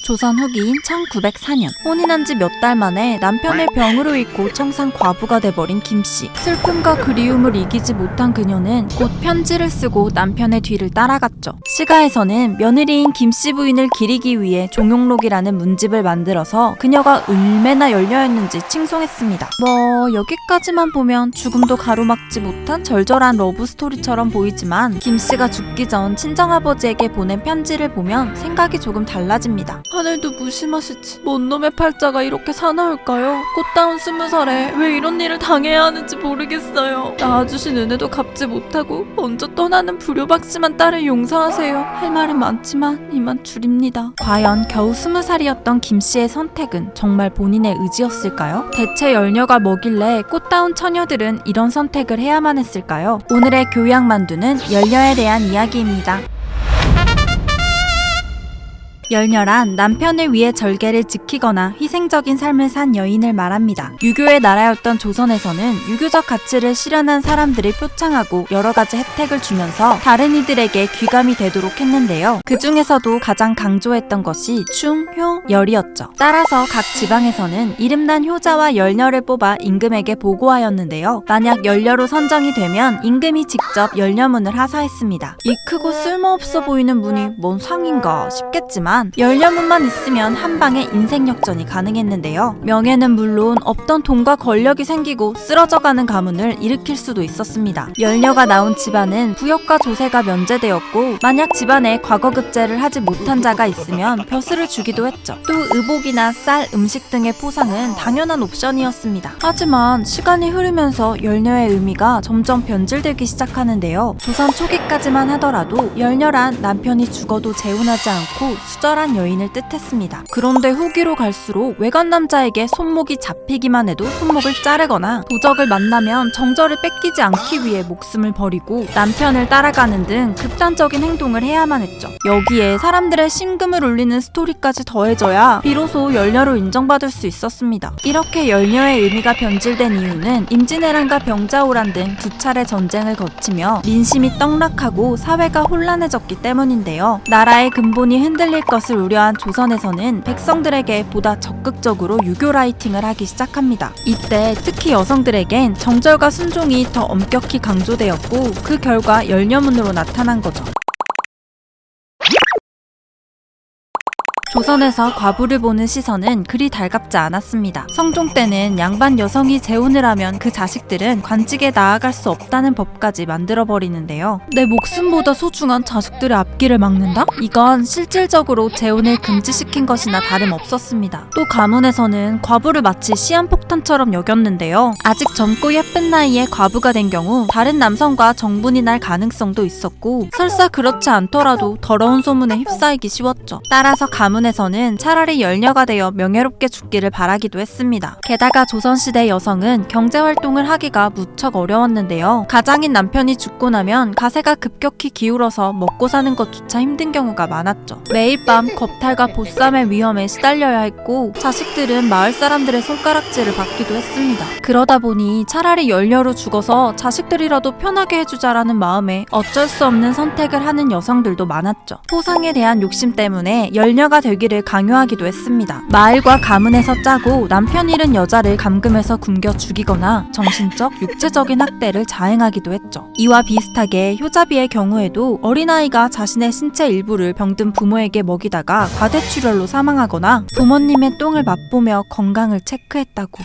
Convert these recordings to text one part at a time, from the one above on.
조선 후기인 1904년 혼인한 지 몇 달 만에 남편을 병으로 잃고 청산 과부가 돼버린 김씨. 슬픔과 그리움을 이기지 못한 그녀는 곧 편지를 쓰고 남편의 뒤를 따라갔죠. 시가에서는 며느리인 김씨 부인을 기리기 위해 종용록이라는 문집을 만들어서 그녀가 얼마나 열녀였는지 칭송했습니다. 여기까지만 보면 죽음도 가로막지 못한 절절한 러브스토리처럼 보이지만 김씨가 죽기 전 친정아버지에게 보낸 편지를 보면 생각이 조금 달라집니다. 하늘도 무심하시지. 뭔 놈의 팔자가 이렇게 사나울까요? 꽃다운 20살에 왜 이런 일을 당해야 하는지 모르겠어요. 낳아주신 은혜도 갚지 못하고 먼저 떠나는 불효박심한 딸을 용서하세요. 할 말은 많지만 이만 줄입니다. 과연 겨우 20살이었던 김씨의 선택은 정말 본인의 의지였을까요? 대체 열녀가 뭐길래 꽃다운 처녀들은 이런 선택을 해야만 했을까요? 오늘의 교양만두는 열녀에 대한 이야기입니다. 열녀란 남편을 위해 절개를 지키거나 희생적인 삶을 산 여인을 말합니다. 유교의 나라였던 조선에서는 유교적 가치를 실현한 사람들을 표창하고 여러 가지 혜택을 주면서 다른 이들에게 귀감이 되도록 했는데요. 그 중에서도 가장 강조했던 것이 충, 효, 열이었죠. 따라서 각 지방에서는 이름난 효자와 열녀를 뽑아 임금에게 보고하였는데요. 만약 열녀로 선정이 되면 임금이 직접 열녀문을 하사했습니다. 이 크고 쓸모없어 보이는 문이 뭔 상인가 싶겠지만 열녀문만 있으면 한 방에 인생 역전이 가능했는데요. 명예는 물론 없던 돈과 권력이 생기고 쓰러져가는 가문을 일으킬 수도 있었습니다. 열녀가 나온 집안은 부역과 조세가 면제되었고 만약 집안에 과거급제를 하지 못한 자가 있으면 벼슬을 주기도 했죠. 또 의복이나 쌀, 음식 등의 포상은 당연한 옵션이었습니다. 하지만 시간이 흐르면서 열녀의 의미가 점점 변질되기 시작하는데요. 조선 초기까지만 하더라도 열녀란 남편이 죽어도 재혼하지 않고 수절한 여인을 뜻했습니다. 그런데 후기로 갈수록 외간 남자에게 손목이 잡히기만 해도 손목을 자르거나 도적을 만나면 정절을 뺏기지 않기 위해 목숨을 버리고 남편을 따라가는 등 극단적인 행동을 해야만 했죠. 여기에 사람들의 심금을 울리는 스토리까지 더해져야 비로소 열녀로 인정받을 수 있었습니다. 이렇게 열녀의 의미가 변질된 이유는 임진왜란과 병자호란 등 2차례 전쟁을 거치며 민심이 떡락하고 사회가 혼란해졌기 때문인데요. 나라의 근본이 흔들릴 것을 우려한 조선에서는 백성들에게 보다 적극적으로 유교 라이팅을 하기 시작합니다. 이때 특히 여성들에겐 정절과 순종이 더 엄격히 강조되었고 그 결과 열녀문으로 나타난 거죠. 조선에서 과부를 보는 시선은 그리 달갑지 않았습니다. 성종 때는 양반 여성이 재혼을 하면 그 자식들은 관직에 나아갈 수 없다는 법까지 만들어버리는데요. 내 목숨보다 소중한 자식들의 앞길을 막는다? 이건 실질적으로 재혼을 금지시킨 것이나 다름없었습니다. 또 가문에서는 과부를 마치 시한폭탄처럼 여겼는데요. 아직 젊고 예쁜 나이에 과부가 된 경우 다른 남성과 정분이 날 가능성도 있었고 설사 그렇지 않더라도 더러운 소문에 휩싸이기 쉬웠죠. 따라서 가문에서는 차라리 열녀가 되어 명예롭게 죽기를 바라기도 했습니다. 게다가 조선시대 여성은 경제활동을 하기가 무척 어려웠는데요. 가장인 남편이 죽고 나면 가세가 급격히 기울어서 먹고 사는 것조차 힘든 경우가 많았죠. 매일 밤 겁탈과 보쌈의 위험에 시달려야 했고 자식들은 마을 사람들의 손가락질을 받기도 했습니다. 그러다 보니 차라리 열녀로 죽어서 자식들이라도 편하게 해주자라는 마음에 어쩔 수 없는 선택을 하는 여성들도 많았죠. 포상에 대한 욕심 때문에 열녀가 되기를 강요하기도 했습니다. 마을과 가문에서 짜고 남편 잃은 여자를 감금해서 굶겨 죽이거나 정신적, 육체적인 학대를 자행하기도 했죠. 이와 비슷하게 효자비의 경우에도 어린아이가 자신의 신체 일부를 병든 부모에게 먹이다가 과대출혈로 사망하거나 부모님의 똥을 맛보며 건강을 체크했다고.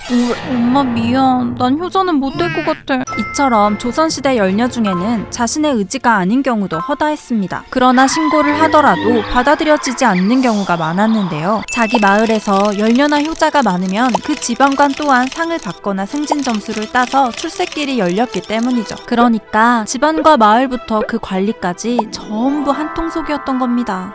엄마 미안. 난 효자는 못 될 것 같아. 이처럼 조선시대 열녀 중에는 자신의 의지가 아닌 경우도 허다했습니다. 그러나 신고를 하더라도 받아들여지지 않는 경우가 많았는데요. 자기 마을에서 열녀나 효자가 많으면 그 지방관 또한 상을 받거나 승진 점수를 따서 출세길이 열렸기 때문이죠. 그러니까 집안과 마을부터 그 관리까지 전부 한통속이었던 겁니다.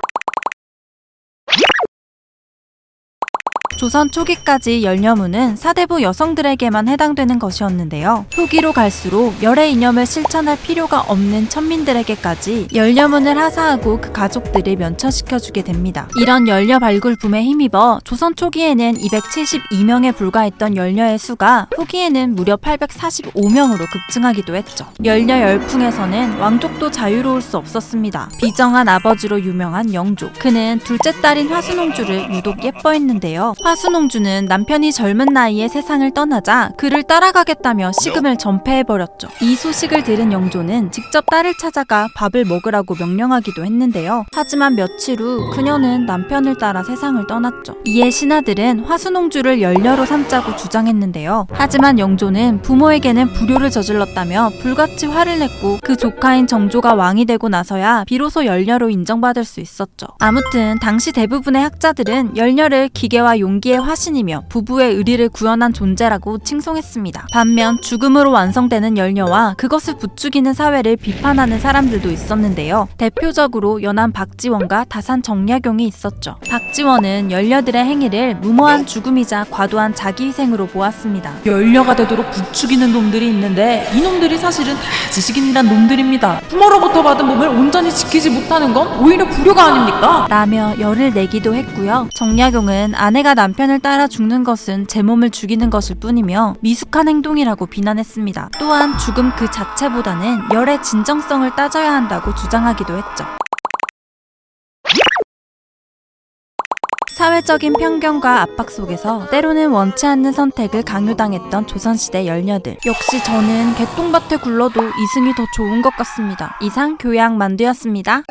조선 초기까지 열려문은 사대부 여성들에게만 해당되는 것이었는데요. 후기로 갈수록 열애 이념을 실천할 필요가 없는 천민들에게까지 열려문을 하사하고 그 가족들을 면처시켜주게 됩니다. 이런 열녀 발굴 붐에 힘입어 조선 초기에는 272명에 불과했던 열녀의 수가 후기에는 무려 845명으로 급증하기도 했죠. 열녀 열풍에서는 왕족도 자유로울 수 없었습니다. 비정한 아버지로 유명한 영조. 그는 둘째 딸인 화순옹주를 유독 예뻐했는데요. 화순옹주는 남편이 젊은 나이에 세상을 떠나자 그를 따라가겠다며 시금을 전폐해버렸죠. 이 소식을 들은 영조는 직접 딸을 찾아가 밥을 먹으라고 명령하기도 했는데요. 하지만 며칠 후 그녀는 남편을 따라 세상을 떠났죠. 이에 신하들은 화순옹주를 열녀로 삼자고 주장했는데요. 하지만 영조는 부모에게는 불효를 저질렀다며 불같이 화를 냈고 그 조카인 정조가 왕이 되고 나서야 비로소 열녀로 인정받을 수 있었죠. 아무튼 당시 대부분의 학자들은 열녀를 기계와 용기의 화신이며 부부의 의리를 구현한 존재라고 칭송했습니다. 반면 죽음으로 완성되는 열녀와 그것을 부추기는 사회를 비판하는 사람들도 있었는데요. 대표적으로 연안 박지원과 다산 정약용이 있었죠. 박지원은 열녀들의 행위를 무모한 죽음이자 과도한 자기희생으로 보았습니다. 열녀가 되도록 부추기는 놈들이 있는데 이놈들이 사실은 다 지식인이란 놈들입니다. 부모로부터 받은 몸을 온전히 지키지 못하는 건 오히려 불효가 아닙니까? 라며 열을 내기도 했고요. 정약용은 아내가 남편을 따라 죽는 것은 제 몸을 죽이는 것일 뿐이며 미숙한 행동이라고 비난했습니다. 또한 죽음 그 자체보다는 열의 진정성을 따져야 한다고 주장하기도 했죠. 사회적인 편견과 압박 속에서 때로는 원치 않는 선택을 강요당했던 조선시대 열녀들. 역시 저는 개똥밭에 굴러도 이승이 더 좋은 것 같습니다. 이상 교양 만두였습니다.